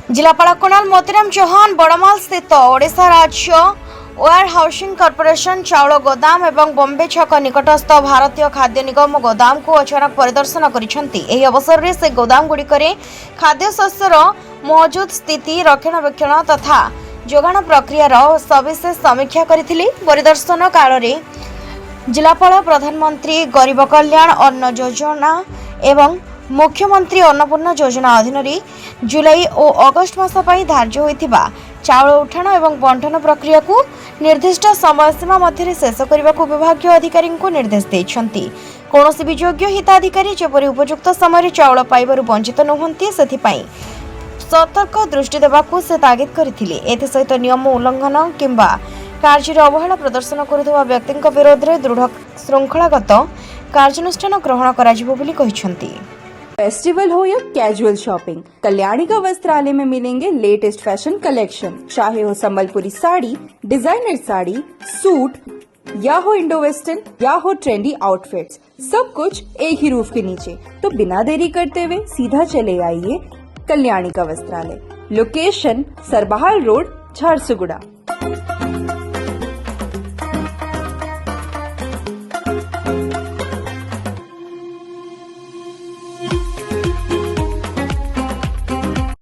जिलापाल कुणाल मोतीराम चौहान बड़माल स्थित ओडिशा राज्य वेयर हाउसिंग कॉर्पोरेशन चाउल गोदाम एवं बॉम्बे छक निकटस्थ भारतीय खाद्य निगम गोदाम को अचानक परिदर्शन करिसेंती। एही अवसर रे से गोदाम गुड़िकरे खाद्य शस्यर मौजूद स्थिति रक्षणाबेक्षण तथा जोगाण प्रक्रियार सविशेष समीक्षा करथिले। परिदर्शन काल रे जिलापाल प्रधानमंत्री गरीब कल्याण अन्न योजना एवं मुख्यमंत्री अन्नपूर्णा योजना अधीन जुलाई और अगस्ट मास धार्य होइथिबा चाउल उठाण एवं बंटन प्रक्रिया को निर्दिष्ट समय सीमा मध्य शेष करने को विभागीय अधिकारी को निर्देश देइछंती। कौनसी भी योग्य हिताधिकारी जेपरि उपयुक्त समय चाउल पाइबारु वंचित नहुंती सेथिपाई सतर्क दृष्टि देबाकू से तागिद करथिले। एथि सहित नियम उल्लंघन किंबा कार्य अवहेला प्रदर्शन करुवा व्यक्ति विरोध में दृढ़ श्रृंखलागत कार्यानुष्ठान ग्रहण कराजिबो बोली कहिसंती। फेस्टिवल हो या कैजुअल शॉपिंग, कल्याणिका वस्त्रालय में मिलेंगे लेटेस्ट फैशन कलेक्शन। चाहे हो संबलपुरी साड़ी, डिजाइनर साड़ी, सूट या हो इंडो वेस्टर्न या हो ट्रेंडी आउटफिट्स, सब कुछ एक ही रूफ के नीचे। तो बिना देरी करते हुए सीधा चले आइए कल्याणिका वस्त्रालय। Location Sarbahal road, Jharsuguda.